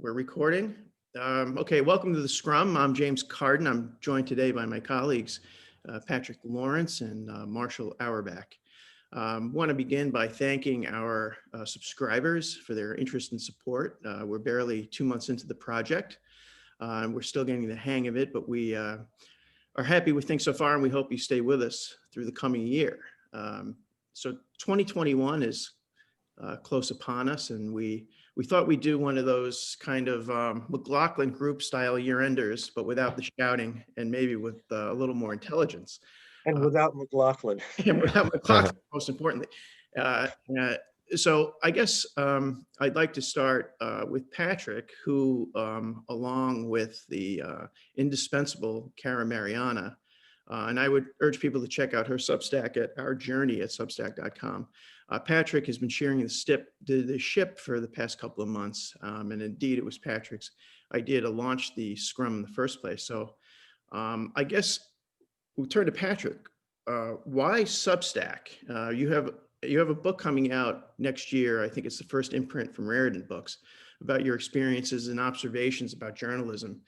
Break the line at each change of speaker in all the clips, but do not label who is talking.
We're recording. Okay, welcome to the Scrum. I'm James Carden. I'm joined today by my colleagues, Patrick Lawrence and Marshall Auerback. Want to begin by thanking our subscribers for their interest and support. We're barely 2 months into the project. We're still getting the hang of it, but we are happy with things so far, and we hope you stay with us through the coming year. So 2021 is close upon us, and we thought we'd do one of those kind of McLaughlin group style year-enders, but without the shouting and maybe with a little more intelligence.
And without McLaughlin.
And without McLaughlin, most importantly. So I guess I'd like to start with Patrick, who, along with the indispensable Cara Mariana, and I would urge people to check out her Substack at Our Journey at substack.com. Patrick has been sharing the ship for the past couple of months. And indeed, it was Patrick's idea to launch the Scrum in the first place. So I guess we'll turn to Patrick. Why Substack? You have a book coming out next year. I think it's the first imprint from Raritan Books about your experiences and observations about journalism.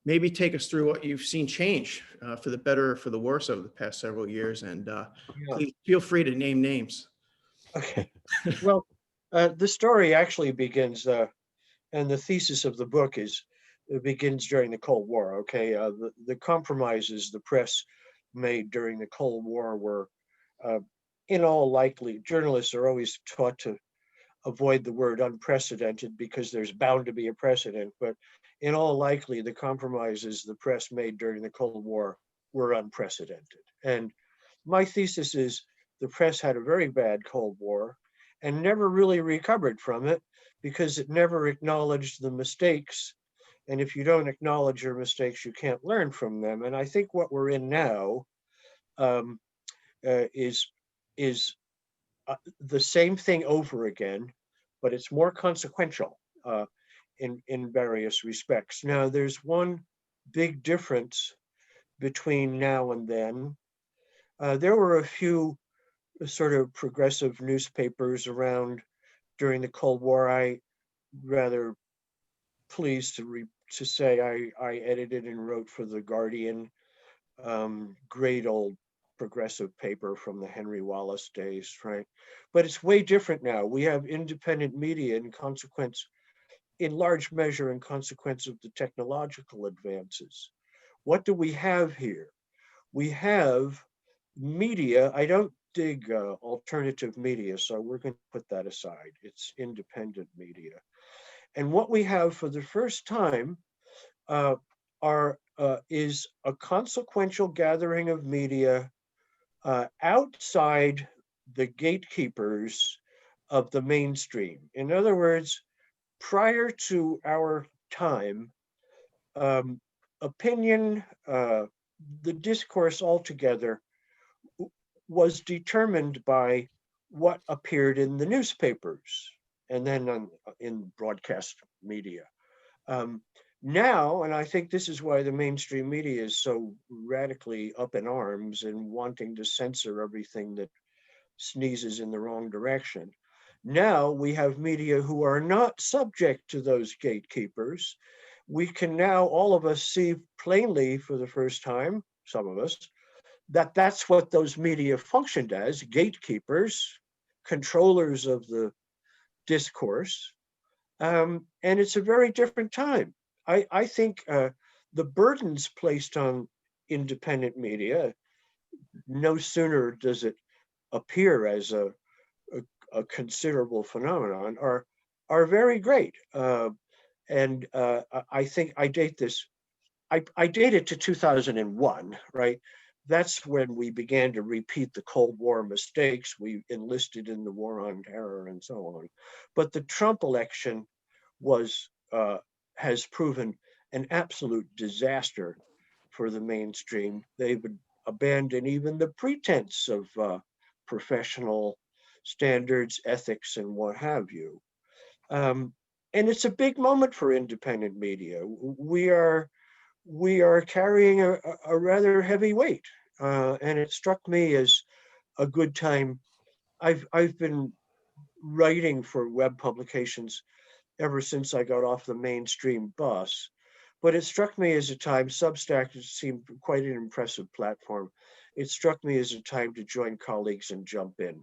Maybe take us through what you've seen change for the better or for the worse over the past several years, and please feel free to name names.
Okay. Well, the story actually begins, and the thesis of the book begins during the Cold War. Okay, the compromises the press made during the Cold War were, in all likely, journalists are always taught to avoid the word unprecedented because there's bound to be a precedent, but in all likely, the compromises the press made during the Cold War were unprecedented. And my thesis is the press had a very bad Cold War and never really recovered from it because it never acknowledged the mistakes. And if you don't acknowledge your mistakes, you can't learn from them. And I think what we're in now is the same thing over again, but it's more consequential in various respects. Now, there's one big difference between now and then. There were a few sort of progressive newspapers around during the Cold War. I rather pleased to say I edited and wrote for The Guardian, great old progressive paper from the Henry Wallace days, right? But it's way different now. We have independent media in large measure in consequence of the technological advances. What do we have here? We have media. I don't dig alternative media, so we're going to put that aside. It's independent media. And what we have for the first time is a consequential gathering of media outside the gatekeepers of the mainstream. In other words, prior to our time, opinion, the discourse altogether was determined by what appeared in the newspapers and then in broadcast media. Now, and I think this is why the mainstream media is so radically up in arms and wanting to censor everything that sneezes in the wrong direction. Now we have media who are not subject to those gatekeepers. We can now, all of us, see plainly for the first time, some of us, that that's what those media functioned as, gatekeepers, controllers of the discourse. And it's a very different time. I think the burdens placed on independent media, no sooner does it appear as a considerable phenomenon, are very great. And I think I date this, I date it to 2001, right? That's when we began to repeat the Cold War mistakes. We enlisted in the war on terror and so on. But the Trump election has proven an absolute disaster for the mainstream. They've abandoned even the pretense of professional standards, ethics, and what have you. And it's a big moment for independent media. We are carrying a rather heavy weight, and it struck me as a good time. I've been writing for web publications ever since I got off the mainstream bus. But it struck me as a time, Substack seemed quite an impressive platform. It struck me as a time to join colleagues and jump in.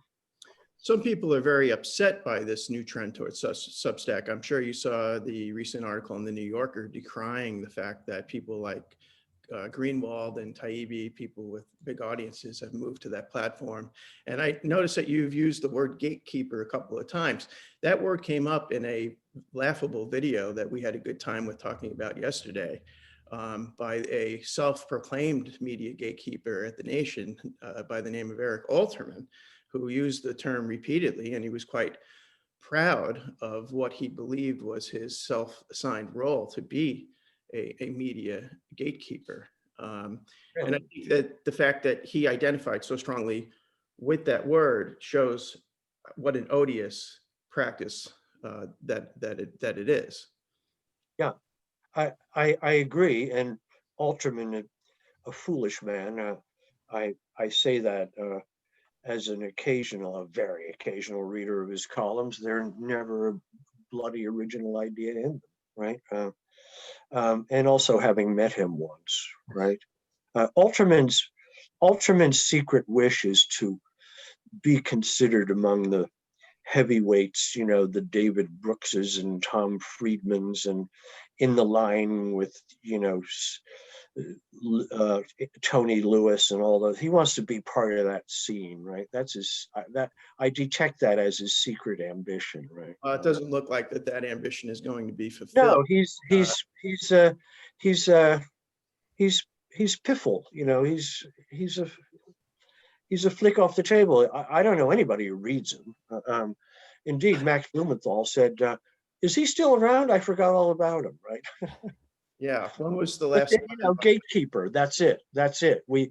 Some people are very upset by this new trend towards Substack. I'm sure you saw the recent article in the New Yorker decrying the fact that people like Greenwald and Taibbi, people with big audiences, have moved to that platform. And I noticed that you've used the word gatekeeper a couple of times. That word came up in a laughable video that we had a good time with talking about yesterday, by a self-proclaimed media gatekeeper at The Nation by the name of Eric Alterman, who used the term repeatedly, and he was quite proud of what he believed was his self-assigned role to be a media gatekeeper. And I think that the fact that he identified so strongly with that word shows what an odious practice that it is.
Yeah, I agree. And Alterman, a foolish man. I say that as an occasional, a very occasional reader of his columns. They're never a bloody original idea in them, right? And also having met him once, right? Alterman's secret wish is to be considered among the heavyweights, you know, the David Brookses and Tom Friedmans, and in the line with, you know, Tony Lewis and all those. He wants to be part of that scene, right? That's his. That I detect that as his secret ambition, right?
It doesn't look like that ambition is going to be fulfilled.
No, he's piffle. You know, he's a flick off the table. I don't know anybody who reads him. Indeed, Max Blumenthal said, "Is he still around? I forgot all about him." Right?
Yeah. When was the
But
last?
then, you know, gatekeeper. That's it. That's it. We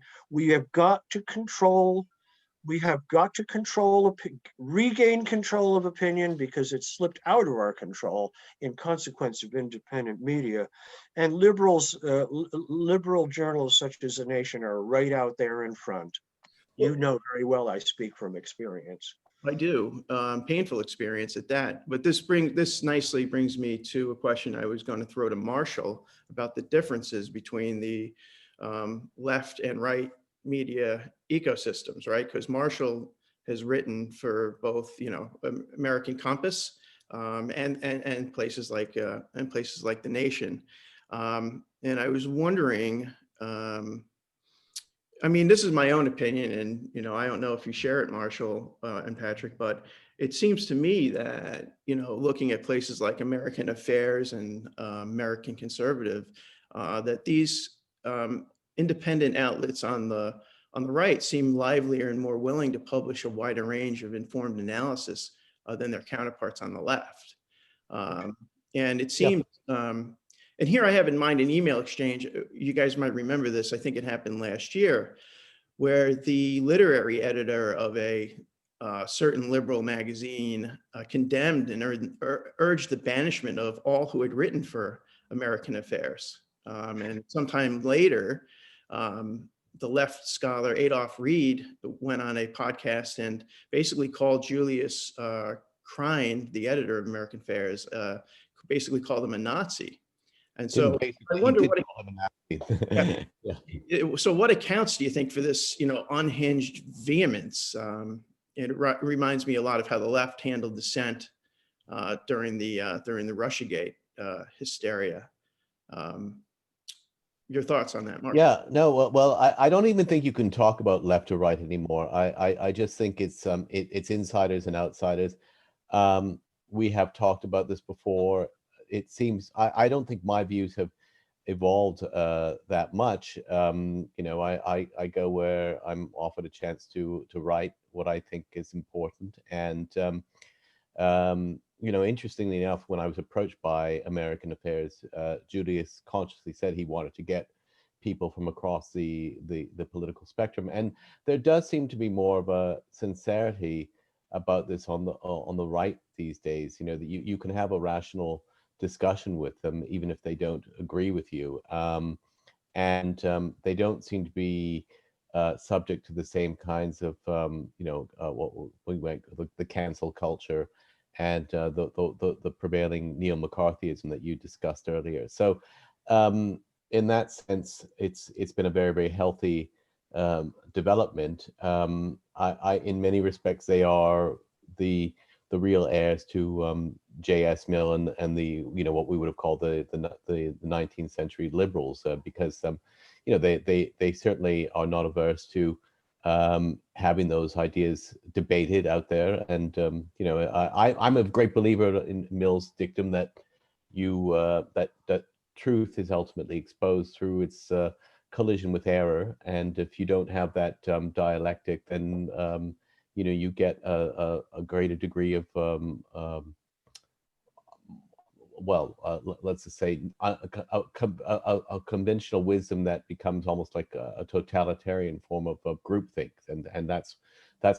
have got to control. We have got to regain control of opinion, because it's slipped out of our control in consequence of independent media. And liberal journals such as The Nation are right out there in front. You know very well I speak from experience.
I do, painful experience at that. But this nicely brings me to a question I was going to throw to Marshall about the differences between the left and right media ecosystems, right? Because Marshall has written for both, you know, American Compass and places like The Nation. And I was wondering. I mean, this is my own opinion, and you know, I don't know if you share it, Marshall and Patrick, but it seems to me that, you know, looking at places like American Affairs and American Conservative, that these independent outlets on the right seem livelier and more willing to publish a wider range of informed analysis than their counterparts on the left. And it seems, and here I have in mind an email exchange. You guys might remember this. I think it happened last year, where the literary editor of a certain liberal magazine condemned and urged the banishment of all who had written for American Affairs. And sometime later, the left scholar Adolph Reed went on a podcast and basically called Julius Krein, the editor of American Affairs, basically called him a Nazi. And so I wonder what so what accounts do you think for this, you know, unhinged vehemence? It reminds me a lot of how the left handled dissent during the Russiagate hysteria. Your thoughts on that, Mark?
Yeah, no, well, I don't even think you can talk about left or right anymore. I just think it's insiders and outsiders. We have talked about this before. It seems I don't think my views have evolved that much. You know, I go where I'm offered a chance to write what I think is important. And you know, interestingly enough, when I was approached by American Affairs, Julius consciously said he wanted to get people from across the political spectrum, and there does seem to be more of a sincerity about this on the right these days. You know, that you can have a rational discussion with them even if they don't agree with you, and they don't seem to be subject to the same kinds of you know, what we went the cancel culture and the prevailing neo-McCarthyism that you discussed earlier. So in that sense, it's been a very, very healthy development. In many respects, they are the real heirs to J.S. Mill and the what we would have called the 19th century liberals, because they certainly are not averse to having those ideas debated out there. And I'm a great believer in Mill's dictum that that truth is ultimately exposed through its collision with error, and if you don't have that dialectic, then you get a greater degree of let's just say a conventional wisdom that becomes almost like a totalitarian form of groupthink, and that's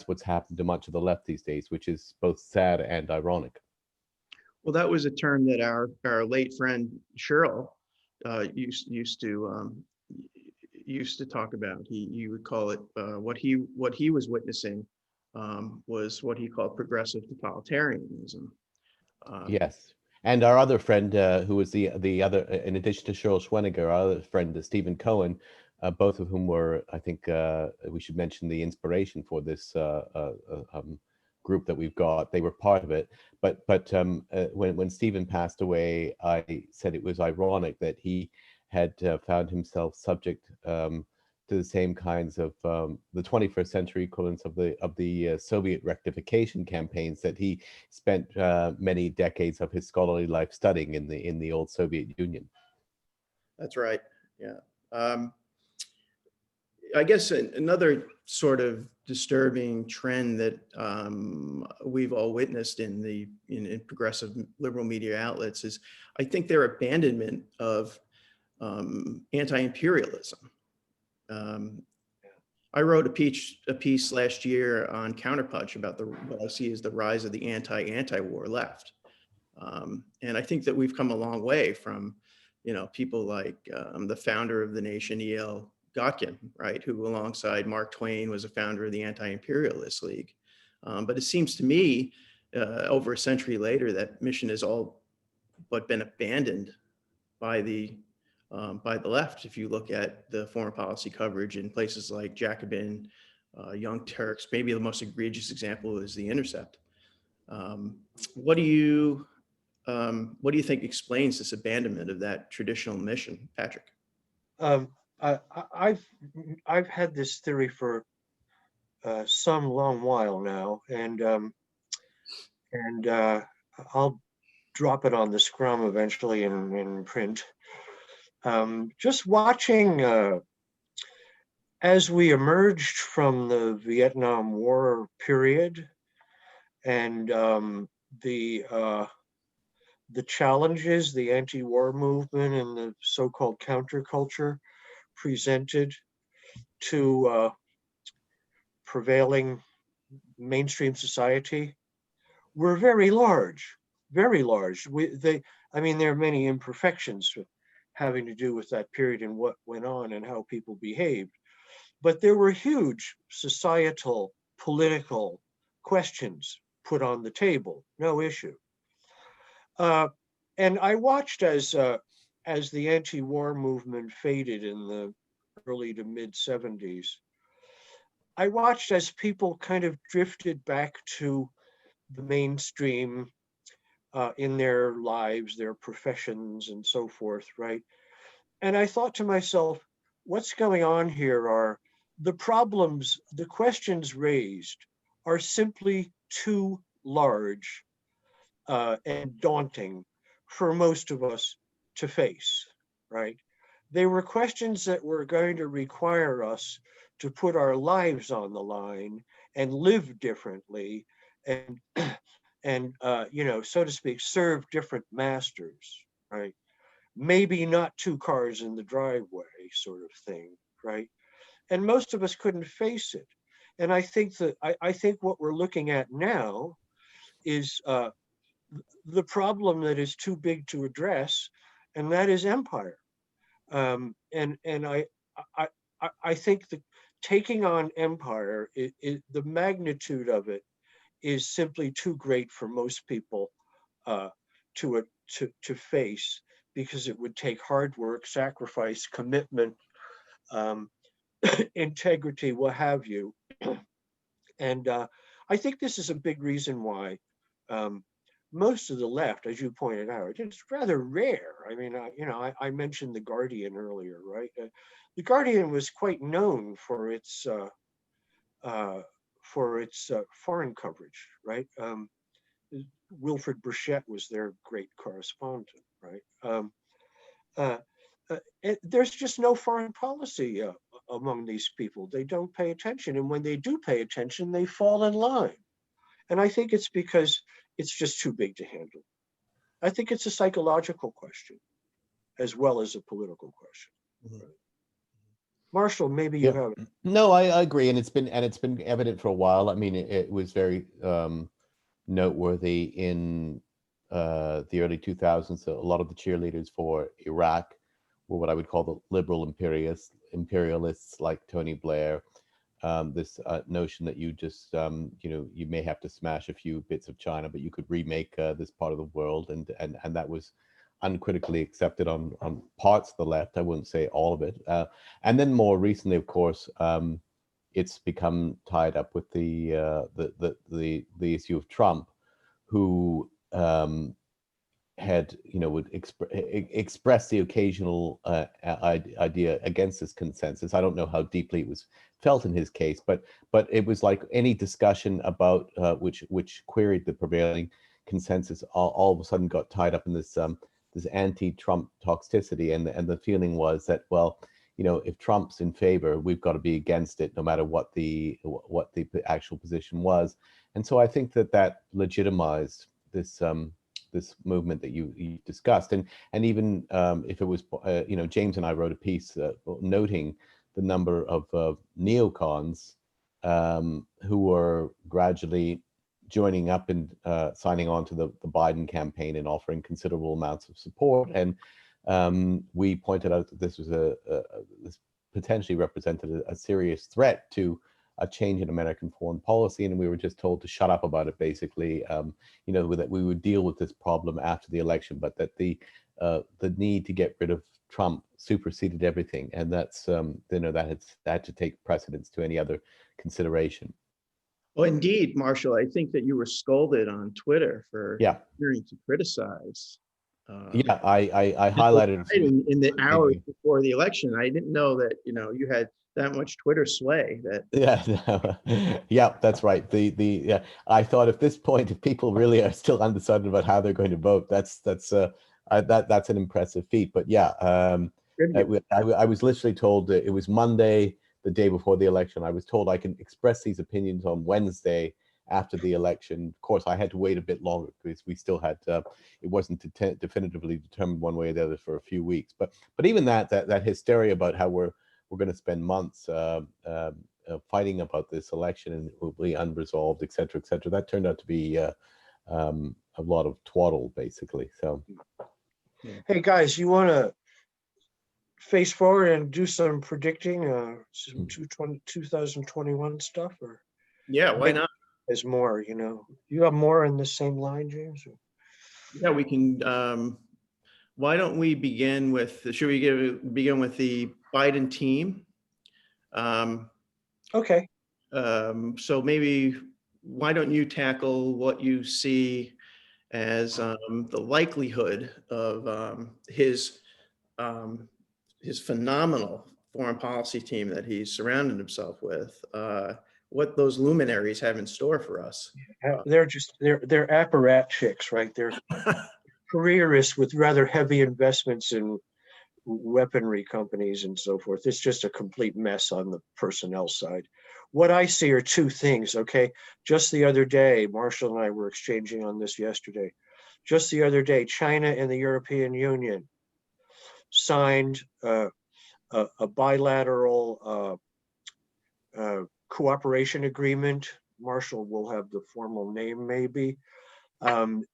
what's happened to much of the left these days, which is both sad and ironic.
Well, that was a term that our late friend Cheryl used to talk about. He would call it what he was witnessing was what he called progressive totalitarianism.
Yes, and our other friend, who was the other, in addition to Cheryl Schweniger, our other friend, Stephen Cohen, both of whom were, I think, we should mention the inspiration for this group that we've got. They were part of it, but when Stephen passed away, I said it was ironic that he had found himself subject to the same kinds of the 21st century equivalents of the Soviet rectification campaigns that he spent many decades of his scholarly life studying in the old Soviet Union.
That's right. Yeah. I guess another sort of disturbing trend that we've all witnessed in progressive liberal media outlets is, I think, their abandonment of anti-imperialism. I wrote a piece last year on Counterpunch about what I see as the rise of the anti-war left, and I think that we've come a long way from, people like the founder of the nation, E.L. Gotkin, right, who alongside Mark Twain was a founder of the Anti-Imperialist League. But it seems to me, over a century later, that mission has all but been abandoned by the left. If you look at the foreign policy coverage in places like Jacobin, Young Turks, maybe the most egregious example is The Intercept. What do you think explains this abandonment of that traditional mission, Patrick?
I've had this theory for some long while now, and I'll drop it on the scrum eventually in print. Just watching as we emerged from the Vietnam War period, and the challenges the anti-war movement and the so-called counterculture presented to prevailing mainstream society were very large, very large. There are many imperfections having to do with that period and what went on and how people behaved, but there were huge societal, political questions put on the table, no issue. And I watched as the anti-war movement faded in the early to mid 70s. I watched as people kind of drifted back to the mainstream in their lives, their professions, and so forth, right? And I thought to myself, what's going on here are the problems, the questions raised are simply too large and daunting for most of us to face, right? They were questions that were going to require us to put our lives on the line and live differently and so to speak, serve different masters, right? Maybe not two cars in the driveway sort of thing, right? And most of us couldn't face it. And I think what we're looking at now is the problem that is too big to address, and that is empire. And I think the taking on empire, the magnitude of it is simply too great for most people to face, because it would take hard work, sacrifice, commitment, integrity, what have you. And I think this is a big reason why most of the left, as you pointed out, it's rather rare. I mean, I mentioned The Guardian earlier, right? The Guardian was quite known for its foreign coverage, right? Wilfred Burchett was their great correspondent, right? There's just no foreign policy among these people. They don't pay attention. And when they do pay attention, they fall in line. And I think it's because it's just too big to handle. I think it's a psychological question as well as a political question.
Mhm.
Marshall, maybe you have it.
No, I agree, and it's been evident for a while. I mean, it was very noteworthy in the early 2000s. So a lot of the cheerleaders for Iraq were what I would call the liberal imperialists like Tony Blair. This notion that you just you may have to smash a few bits of China, but you could remake this part of the world, and that was uncritically accepted on parts of the left. I wouldn't say all of it. And then more recently, of course, it's become tied up with the issue of Trump, who had would express the occasional idea against this consensus. I don't know how deeply it was felt in his case, but it was like any discussion about which queried the prevailing consensus all of a sudden got tied up in this this anti-Trump toxicity, and the feeling was that, well, if Trump's in favor, we've got to be against it, no matter what the actual position was. And so I think that legitimized this this movement that you discussed, and even if it was James and I wrote a piece noting the number of neocons who were gradually joining up and signing on to the Biden campaign and offering considerable amounts of support. And we pointed out that this was this potentially represented a serious threat to a change in American foreign policy, and we were just told to shut up about it, basically. That we would deal with this problem after the election, but that the need to get rid of Trump superseded everything, and that's that had to take precedence to any other consideration.
Well, indeed, Marshall, I think that you were scolded on Twitter for appearing to criticize.
I highlighted
in the hours before the election. I didn't know that you had that much Twitter sway.
Yeah, that's right. I thought at this point, if people really are still undecided about how they're going to vote, that's an impressive feat. But yeah, I was literally told that it was Monday, the day before the election. I was told I can express these opinions on Wednesday after the election. Of course, I had to wait a bit longer because we still had it wasn't definitively determined one way or the other for a few weeks. But even that hysteria about how we're going to spend months fighting about this election and it will be unresolved, et cetera, that turned out to be a lot of twaddle, basically. So,
hey guys, you want to face forward and do some predicting some 2021 stuff, or
yeah, why not?
There's more, you have more in the same line, James?
Yeah, we can. Why don't we begin with? Should we begin with the Biden team?
Okay.
So maybe why don't you tackle what you see as the likelihood of his phenomenal foreign policy team that he's surrounded himself with, what those luminaries have in store for us.
They're apparatchiks, right? They're careerists with rather heavy investments in weaponry companies and so forth. It's just a complete mess on the personnel side. What I see are two things, okay? Just the other day, Marshall and I were exchanging on this yesterday. Just the other day, China and the European Union signed a bilateral cooperation agreement. Marshall will have the formal name maybe,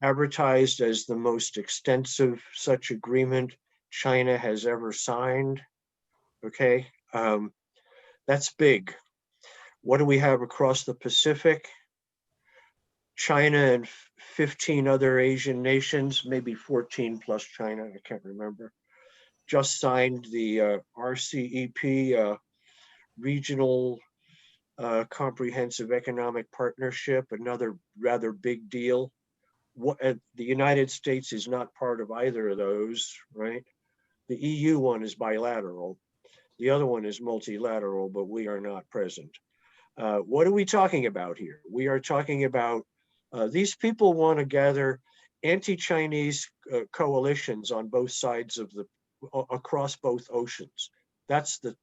advertised as the most extensive such agreement China has ever signed. Okay, that's big. What do we have across the Pacific? China and 15 other Asian nations, maybe 14 plus China, I can't remember, just signed the RCEP, Regional Comprehensive Economic Partnership, another rather big deal. The United States is not part of either of those, right? The EU one is bilateral. The other one is multilateral, but we are not present. What are we talking about here? We are talking about these people want to gather anti-Chinese coalitions on both sides of across both oceans. That's the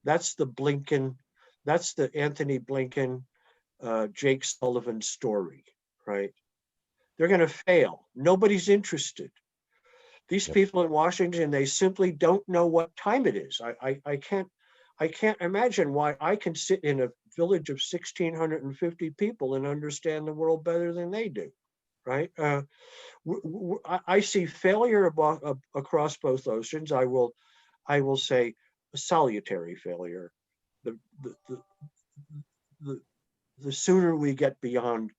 Blinken, that's the Anthony Blinken, Jake Sullivan story, right? They're going to fail. Nobody's interested. These people in Washington, they simply don't know what time it is. I can't imagine why I can sit in a village of 1,650 people and understand the world better than they do, right? I see failure across both oceans. I will say a salutary failure. The sooner we get beyond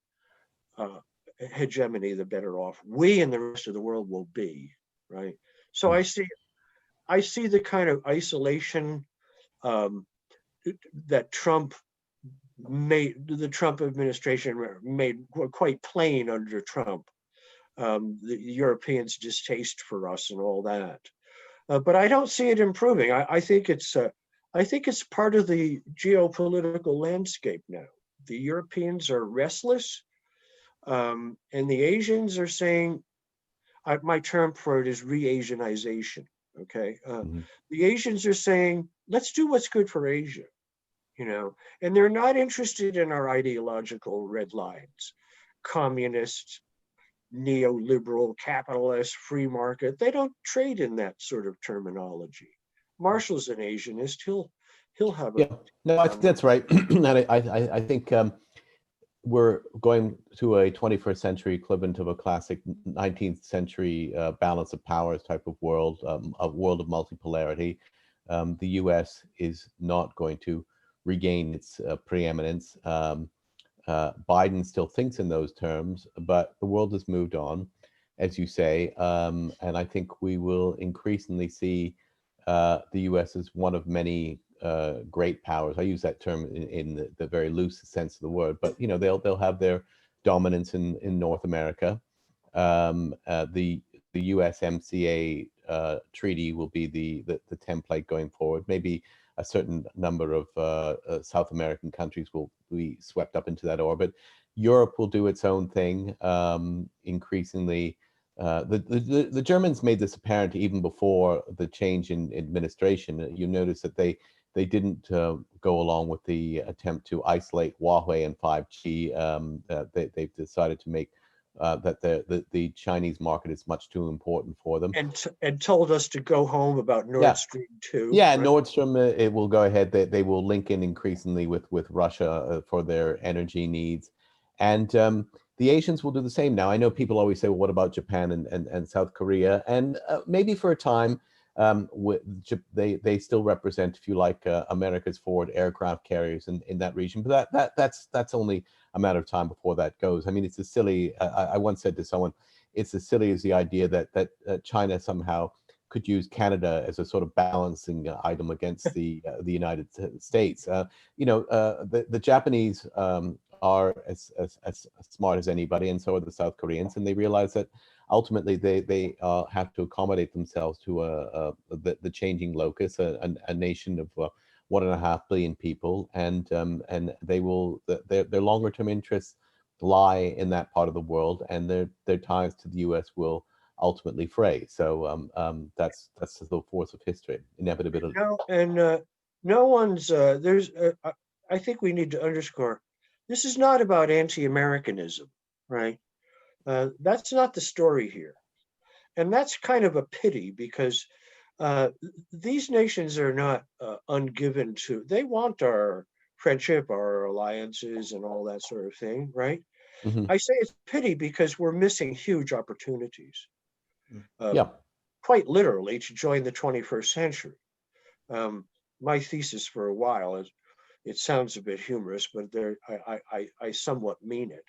hegemony, the better off we and the rest of the world will be, right? So I see the kind of isolation that the Trump administration made quite plain under Trump. The Europeans' distaste for us and all that, but I don't see it improving. I think it's part of the geopolitical landscape now. The Europeans are restless, and the Asians are saying, my term for it is re-Asianization. Okay, the Asians are saying, let's do what's good for Asia, and they're not interested in our ideological red lines, communist, neoliberal, capitalist, free market. They don't trade in that sort of terminology. Marshall's an Asianist. He'll have
a no, I think that's right. And I think we're going to a 21st century equivalent of a classic 19th century balance of powers type of world, a world of multipolarity. The US is not going to regain its preeminence. Biden still thinks in those terms, but the world has moved on, as you say, and I think we will increasingly see the US as one of many great powers. I use that term in the very loose sense of the word, but they'll have their dominance in North America. The USMCA treaty will be the template going forward. Maybe a certain number of South American countries will be swept up into that orbit. Europe will do its own thing. Increasingly, the Germans made this apparent even before the change in administration. You notice that they didn't go along with the attempt to isolate Huawei and 5G. They've decided to make that the Chinese market is much too important for them,
and told us to go home about Nord Stream 2.
Yeah, right? Nord Stream, it will go ahead. They will link in increasingly with Russia for their energy needs, and the Asians will do the same now. I know people always say, well, what about Japan and South Korea? And maybe for a time, they still represent, if you like, America's forward aircraft carriers in that region. But that's only a matter of time before that goes. I mean, it's as silly. I once said to someone, it's as silly as the idea that China somehow could use Canada as a sort of balancing item against the United States. The Japanese are as smart as anybody, and so are the South Koreans, and they realize that ultimately they have to accommodate themselves to the changing locus, a nation of 1.5 billion people, and they will their longer term interests lie in that part of the world, and their ties to the U.S. will ultimately fray. So that's the force of history, inevitability.
No one's there's. I think we need to underscore, this is not about anti-Americanism, right? That's not the story here, and that's kind of a pity, because these nations are not ungiven to. They want our friendship, our alliances, and all that sort of thing, right? Mm-hmm. I say it's a pity because we're missing huge opportunities. Quite literally, to join the 21st century. My thesis for a while is, it sounds a bit humorous, but I somewhat mean it.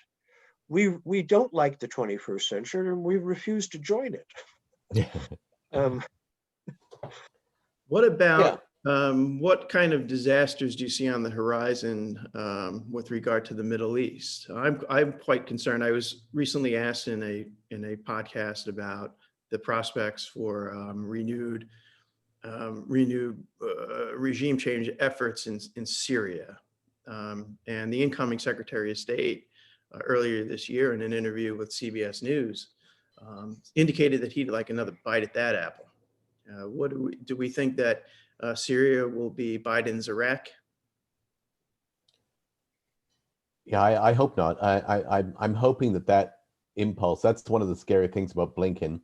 we don't like the 21st century, and we refuse to join it.
What
Yeah.
about what kind of disasters do you see on the horizon with regard to the Middle East? I'm quite concerned. I was recently asked in a podcast about the prospects for renewed regime change efforts in Syria. And the incoming Secretary of State earlier this year in an interview with CBS News indicated that he'd like another bite at that apple. What do we think that Syria will be Biden's Iraq?
Yeah, I hope not. I'm hoping that impulse, that's one of the scary things about Blinken.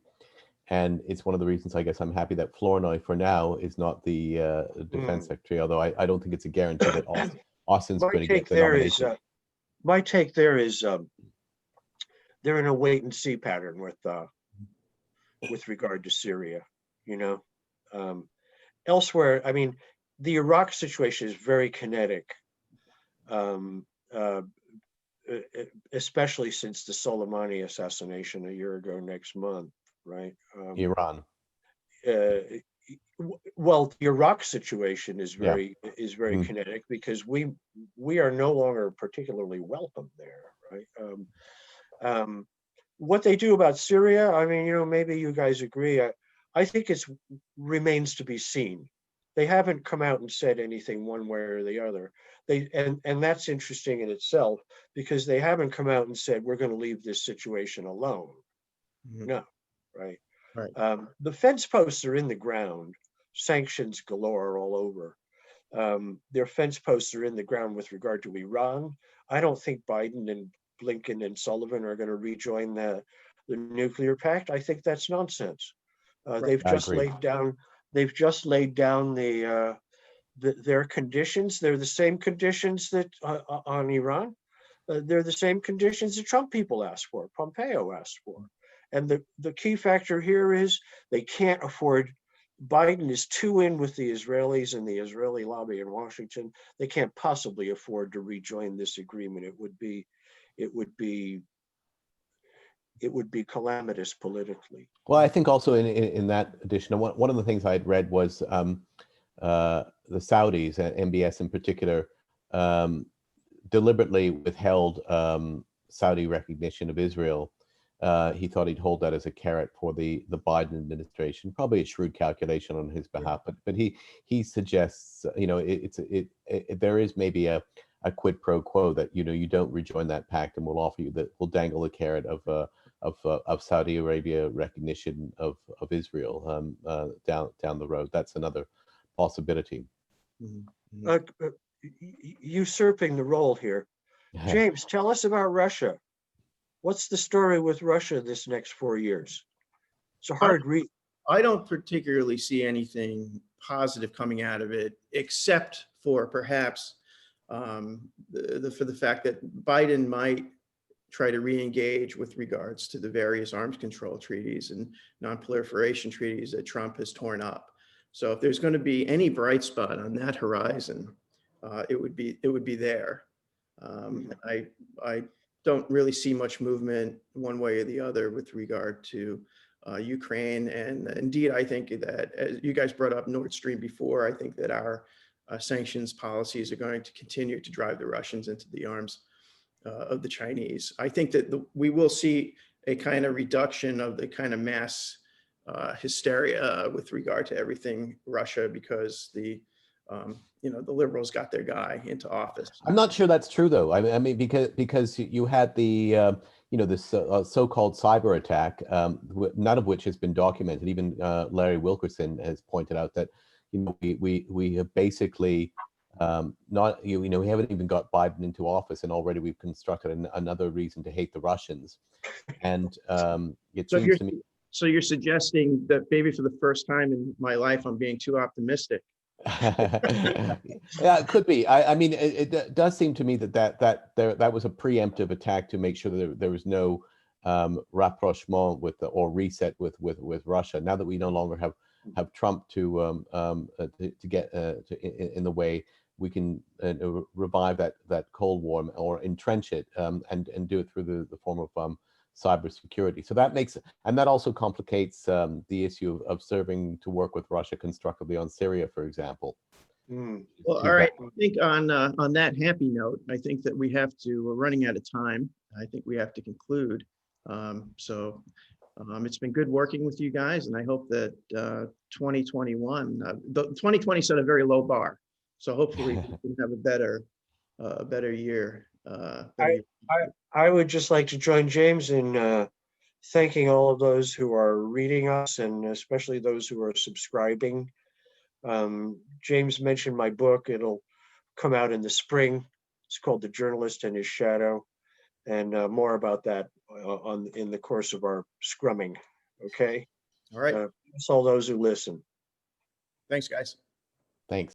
And it's one of the reasons I guess I'm happy that Flournoy for now is not the defense secretary, although I don't think it's a guarantee that Austin's going to get the nomination.
My take there is they're in a wait and see pattern with regard to Syria, you know. Elsewhere, I mean, the Iraq situation is very kinetic, especially since the Soleimani assassination a year ago next month, right?
Iran.
Well, the Iraq situation is very kinetic because we are no longer particularly welcome there, right? What they do about Syria, I mean, you know, maybe you guys agree. I think it remains to be seen. They haven't come out and said anything one way or the other. And that's interesting in itself because they haven't come out and said we're going to leave this situation alone. Mm-hmm. No, right?
Right.
The fence posts are in the ground, sanctions galore all over. Their fence posts are in the ground with regard to Iran. I don't think Biden and Blinken and Sullivan are going to rejoin the nuclear pact. I think that's nonsense. They've just laid down their conditions. They're the same conditions that on Iran. They're the same conditions the Trump people asked for, Pompeo asked for. And the key factor here is they can't afford, Biden is too in with the Israelis and the Israeli lobby in Washington. They can't possibly afford to rejoin this agreement. It would be calamitous politically.
Well, I think also in that addition, one of the things I had read was the Saudis, MBS in particular, deliberately withheld Saudi recognition of Israel. He thought he'd hold that as a carrot for the Biden administration, probably a shrewd calculation on his behalf. But he suggests, you know, there is maybe a quid pro quo that, you know, you don't rejoin that pact and we'll offer you that, we'll dangle a carrot of Saudi Arabia recognition of Israel down the road. That's another possibility.
Mm-hmm. Usurping the role here, James, tell us about Russia. What's the story with Russia this next 4 years? It's a hard read.
I don't particularly see anything positive coming out of it, except for perhaps for the fact that Biden might try to re-engage with regards to the various arms control treaties and non-proliferation treaties that Trump has torn up. So if there's going to be any bright spot on that horizon, it would be there. I don't really see much movement one way or the other with regard to Ukraine. And indeed, I think that, as you guys brought up Nord Stream before, I think that our sanctions policies are going to continue to drive the Russians into the arms of the Chinese. I think that we will see a kind of reduction of the kind of mass hysteria with regard to everything Russia, because the liberals got their guy into office.
I'm not sure that's true, though. I mean, because you had the this so-called cyber attack, none of which has been documented. Even Larry Wilkerson has pointed out that we have basically not we haven't even got Biden into office, and already we've constructed another reason to hate the Russians. And it seems to me.
So you're suggesting that maybe for the first time in my life, I'm being too optimistic.
Yeah, it could be. I mean, it does seem to me that was a preemptive attack to make sure that there was no rapprochement or reset with Russia. Now that we no longer have Trump to get in the way, revive that Cold War or entrench it, and do it through the form of cybersecurity. So that makes, and that also complicates the issue of serving to work with Russia constructively on Syria, for example.
Mm.
Well, all right. I think on that happy note, I think that we're running out of time. I think we have to conclude. It's been good working with you guys, and I hope that 2021, 2020 set a very low bar. So hopefully we can have a better year.
I would just like to join James in thanking all of those who are reading us, and especially those who are subscribing. James mentioned my book. It'll come out in the spring. It's called The Journalist and His Shadow, and more about that in the course of our scrumming. Okay.
All right.
That's all those who listen.
Thanks, guys.
Thanks.